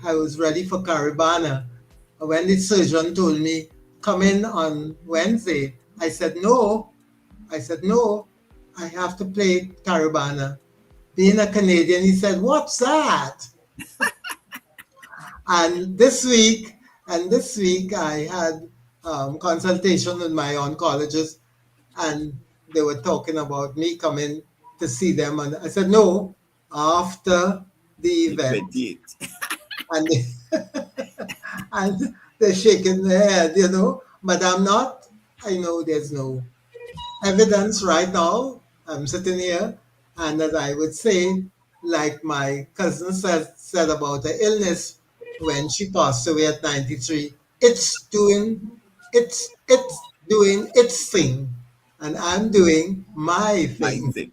was ready for Caribana. When the surgeon told me, come in on Wednesday, I said, no, I have to play Caribana. Being a Canadian, he said, what's that? And this week I had consultation with my oncologist, and they were talking about me coming to see them. And I said, no, after the event. And and they're shaking their head, but I'm not. I know there's no evidence right now. I'm sitting here, and as I would say, like my cousin said about the illness when she passed away at 93, it's doing its thing, and I'm doing my thing.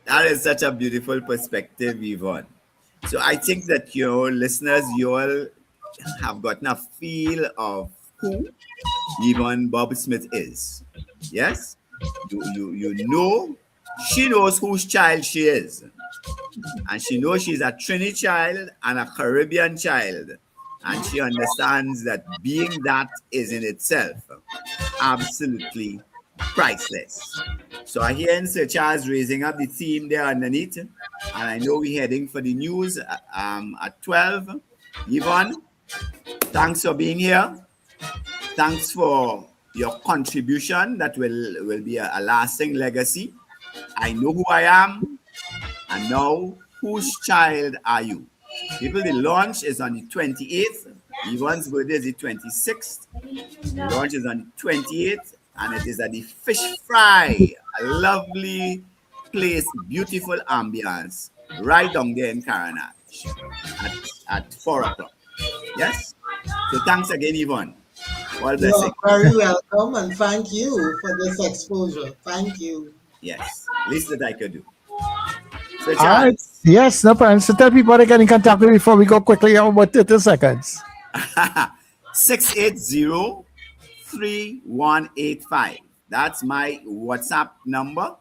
That is such a beautiful perspective, Yvonne. So I think that your listeners, you all have gotten a feel of who Yvonne Bob Smith is. Yes? You know, she knows whose child she is. And she knows she's a Trini child and a Caribbean child. And she understands that being that is in itself absolutely priceless. So I hear Sir Charles raising up the theme there underneath. And I know we're heading for the news at 12. Yvonne, thanks for being here. Thanks for your contribution that will be a lasting legacy. I know who I am, and now whose child are you? People, the launch is on the 28th. Yvonne's birthday is the 26th. The launch is on the 28th, and it is at the Fish Fry, a lovely place, beautiful ambience, right down there in Caranach at 4 o'clock. Yes? So thanks again, Yvonne. All You blessing. are very welcome, and thank you for this exposure. Thank you. Yes, least that I could do. So All right. Charles, Yes, no problem. So tell people to get in contact with you before we go quickly on about 30 seconds. 680-3185. That's my WhatsApp number.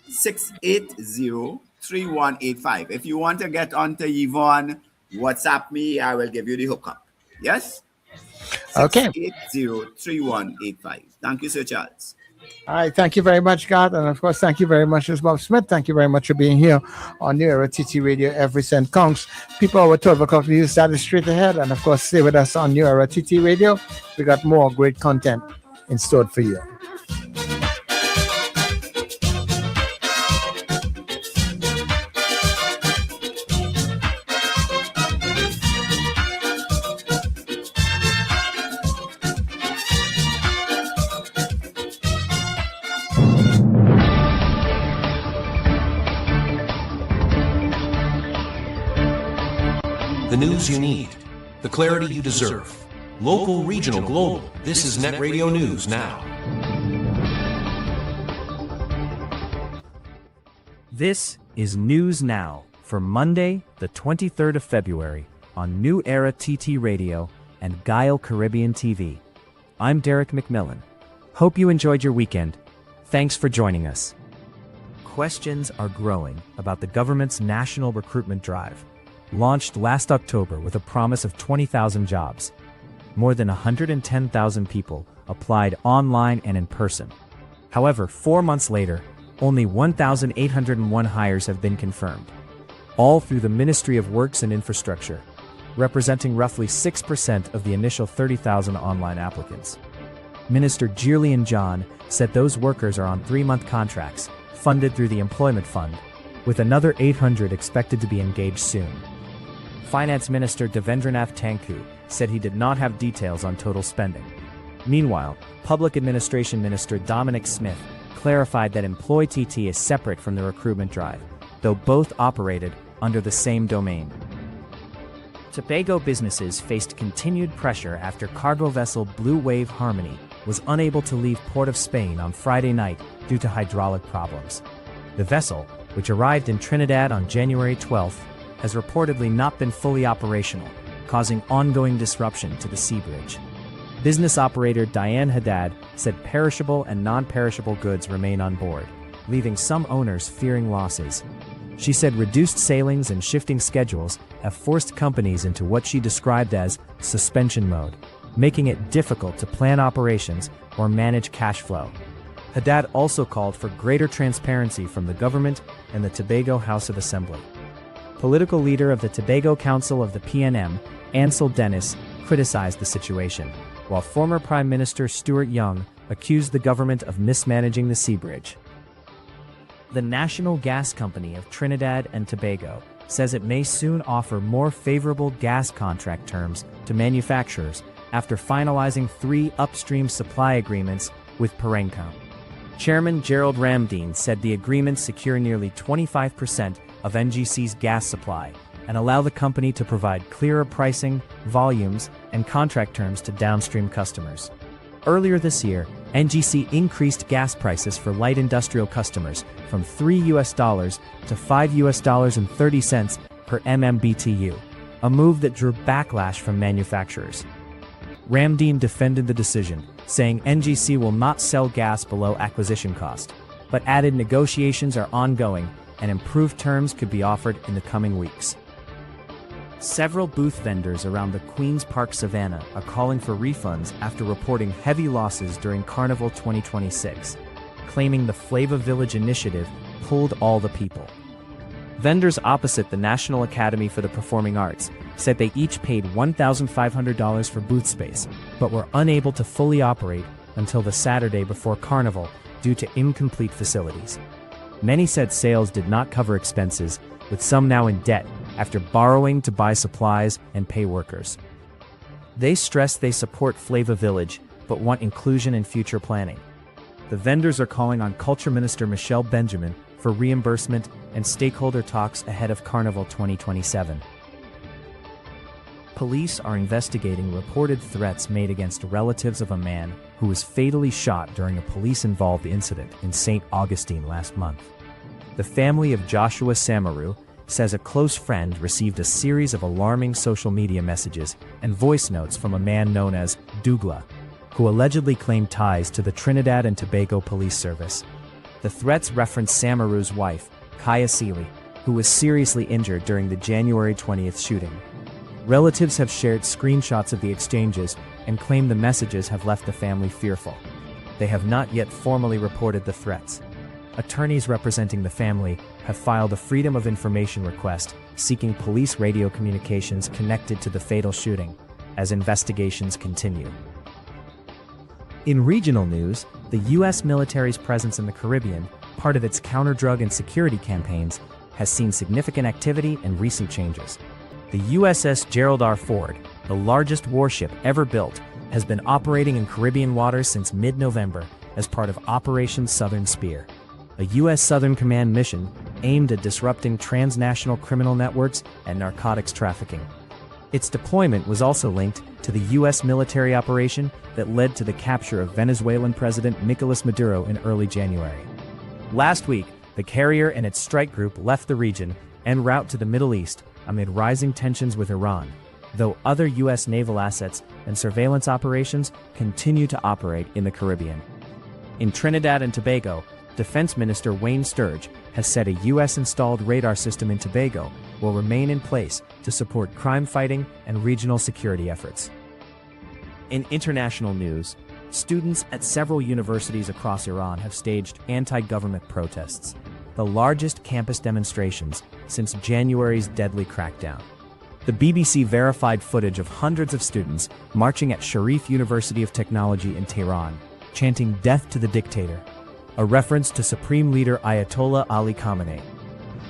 680-3185. If you want to get onto Yvonne, WhatsApp me. I will give you the hookup. Yes? Okay. 680-3185. Thank you, Sir Charles. All right. Thank you very much, God. And of course, thank you very much, Ms. Bob Smith. Thank you very much for being here on New Era TT Radio. Every cent counts. People over 12 o'clock news started straight ahead. And of course, stay with us on New Era TT Radio. We got more great content in store for you. The news you need, the clarity you deserve. Local, regional, global. This is Net Radio News Now. This is News Now for Monday, the 23rd of February on New Era TT Radio and Guile Caribbean TV. I'm Derek McMillan. Hope you enjoyed your weekend. Thanks for joining us. Questions are growing about the government's national recruitment drive, launched last October with a promise of 20,000 jobs. More than 110,000 people applied online and in person. However, 4 months later, only 1,801 hires have been confirmed, all through the Ministry of Works and Infrastructure, representing roughly 6% of the initial 30,000 online applicants. Minister Gillian John said those workers are on 3-month contracts, funded through the Employment Fund, with another 800 expected to be engaged soon. Finance Minister Devendranath Tanku said he did not have details on total spending. Meanwhile, Public Administration Minister Dominic Smith clarified that Employ TT is separate from the recruitment drive, though both operated under the same domain. Tobago businesses faced continued pressure after cargo vessel Blue Wave Harmony was unable to leave Port of Spain on Friday night due to hydraulic problems. The vessel, which arrived in Trinidad on January 12th, has reportedly not been fully operational, causing ongoing disruption to the sea bridge. Business operator Diane Haddad said perishable and non-perishable goods remain on board, leaving some owners fearing losses. She said reduced sailings and shifting schedules have forced companies into what she described as suspension mode, making it difficult to plan operations or manage cash flow. Haddad also called for greater transparency from the government and the Tobago House of Assembly. Political leader of the Tobago Council of the PNM, Ansel Dennis, criticized the situation, while former Prime Minister Stuart Young accused the government of mismanaging the sea bridge. The National Gas Company of Trinidad and Tobago says it may soon offer more favorable gas contract terms to manufacturers after finalizing 3 upstream supply agreements with Perencom. Chairman Gerald Ramdeen said the agreements secure nearly 25% of NGC's gas supply and allow the company to provide clearer pricing, volumes, and contract terms to downstream customers. Earlier this year, NGC increased gas prices for light industrial customers from $3 to $5.30 per MMBTU, a move that drew backlash from manufacturers. Ramdeen defended the decision, saying NGC will not sell gas below acquisition cost, but added negotiations are ongoing and improved terms could be offered in the coming weeks. Several booth vendors around the Queen's Park Savannah are calling for refunds after reporting heavy losses during Carnival 2026, claiming the Flava Village initiative pulled all the people. Vendors opposite the National Academy for the Performing Arts said they each paid $1,500 for booth space, but were unable to fully operate until the Saturday before Carnival due to incomplete facilities. Many said sales did not cover expenses, with some now in debt after borrowing to buy supplies and pay workers. They stress they support Flava Village, but want inclusion in future planning. The vendors are calling on Culture Minister Michelle Benjamin for reimbursement and stakeholder talks ahead of Carnival 2027. Police are investigating reported threats made against relatives of a man who was fatally shot during a police-involved incident in St. Augustine last month. The family of Joshua Samaru says a close friend received a series of alarming social media messages and voice notes from a man known as Douglas, who allegedly claimed ties to the Trinidad and Tobago Police Service. The threats reference Samaru's wife, Kaya Seeley, who was seriously injured during the January 20th shooting. Relatives have shared screenshots of the exchanges and claim the messages have left the family fearful. They have not yet formally reported the threats. Attorneys representing the family have filed a Freedom of Information request seeking police radio communications connected to the fatal shooting as investigations continue. In regional news, the U.S. military's presence in the Caribbean, part of its counter-drug and security campaigns, has seen significant activity and recent changes. The USS Gerald R. Ford, the largest warship ever built, has been operating in Caribbean waters since mid-November as part of Operation Southern Spear, a U.S. Southern Command mission aimed at disrupting transnational criminal networks and narcotics trafficking. Its deployment was also linked to the U.S. military operation that led to the capture of Venezuelan President Nicolas Maduro in early January. Last week, the carrier and its strike group left the region en route to the Middle East amid rising tensions with Iran, though other U.S. naval assets and surveillance operations continue to operate in the Caribbean. In Trinidad and Tobago, Defense Minister Wayne Sturge has said a U.S.-installed radar system in Tobago will remain in place to support crime fighting and regional security efforts. In international news, students at several universities across Iran have staged anti-government protests, the largest campus demonstrations since January's deadly crackdown. The BBC verified footage of hundreds of students marching at Sharif University of Technology in Tehran, chanting "Death to the Dictator," a reference to Supreme Leader Ayatollah Ali Khamenei.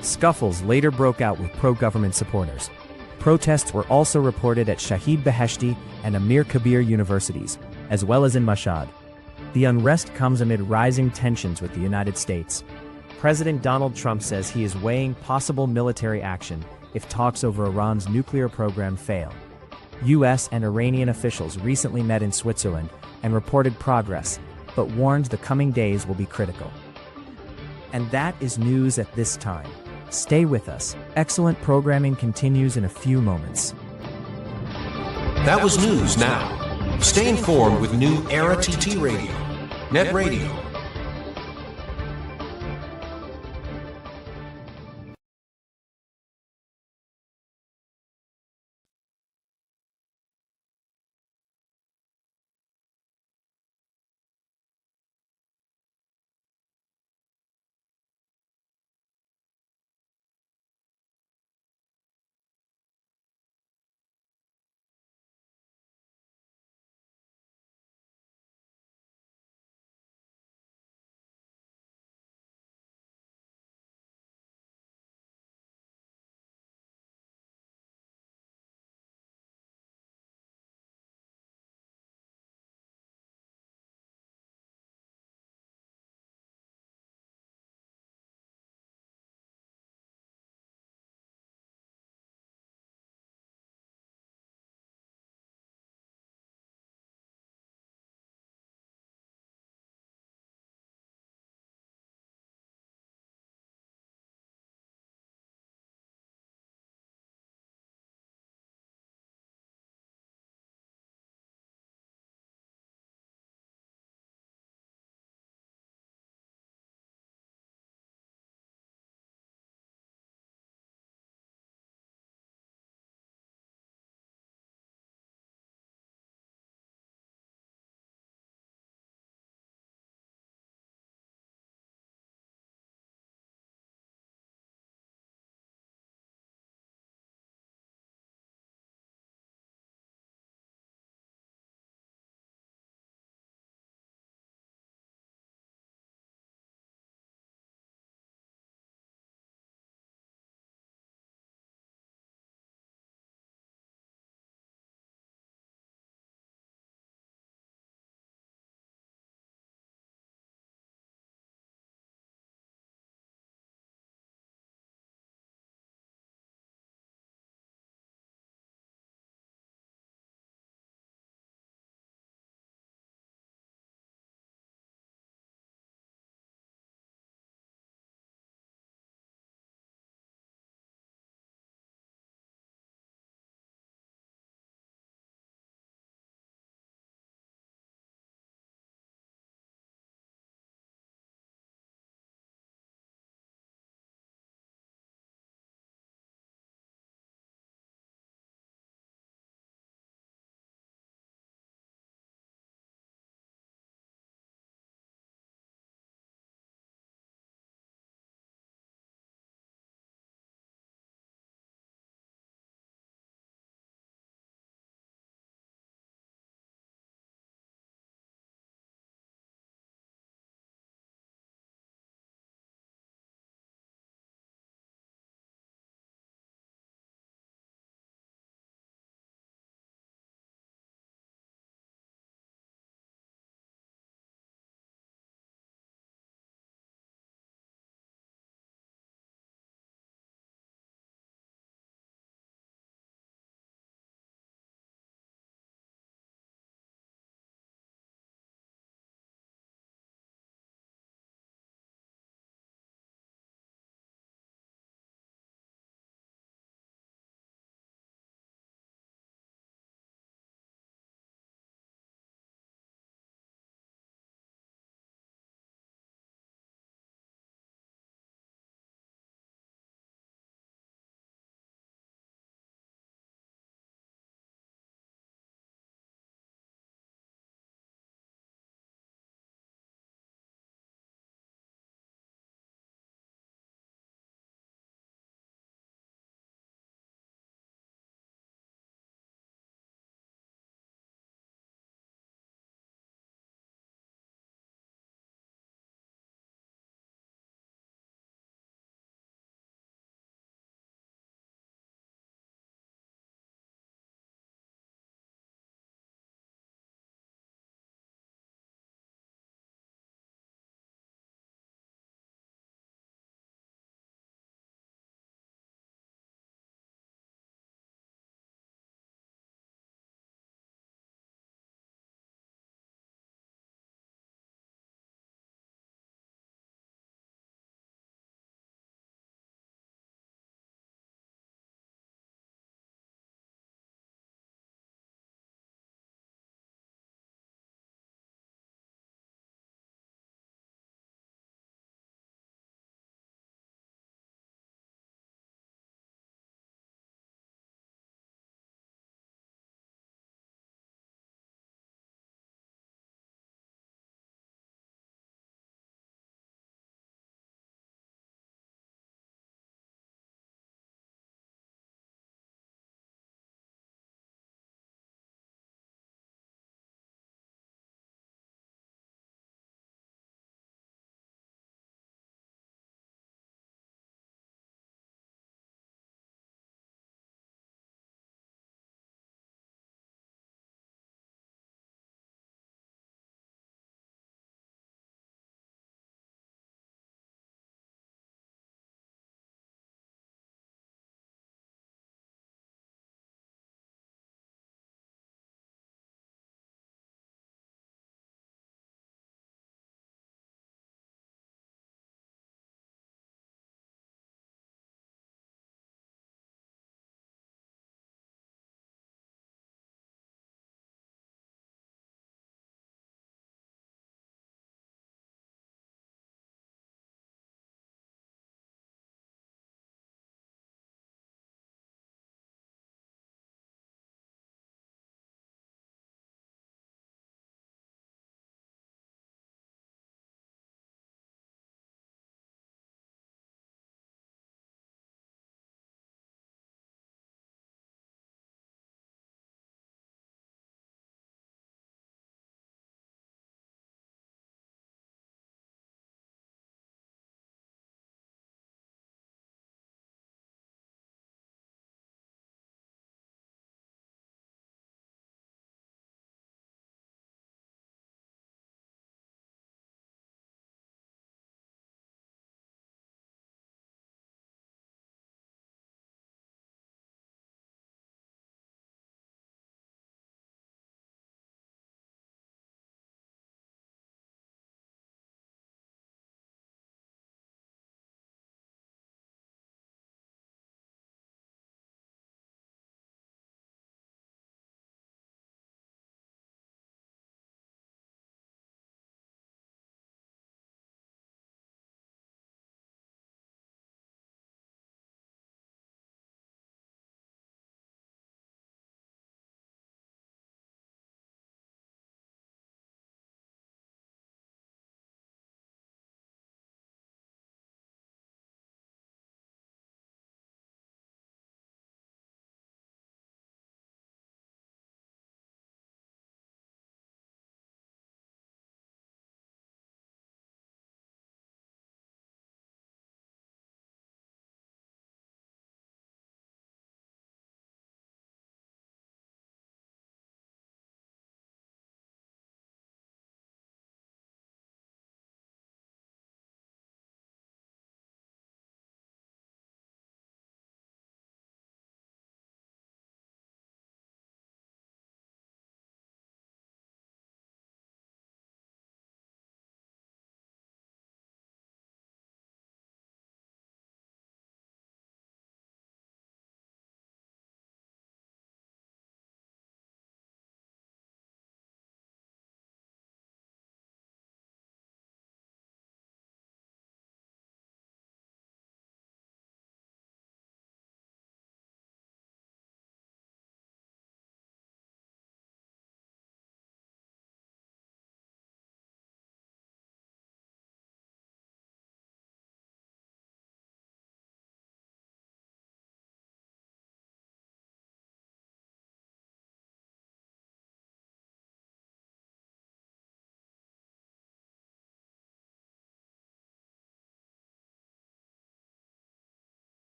Scuffles later broke out with pro-government supporters. Protests were also reported at Shahid Beheshti and Amir Kabir universities, as well as in Mashhad. The unrest comes amid rising tensions with the United States. President Donald Trump says he is weighing possible military action if talks over Iran's nuclear program fail. U.S. and Iranian officials recently met in Switzerland and reported progress, but warned the coming days will be critical. And that is news at this time. Stay with us. Excellent programming continues in a few moments. That was News Now. Stay informed with New Era TT Radio, Net Radio,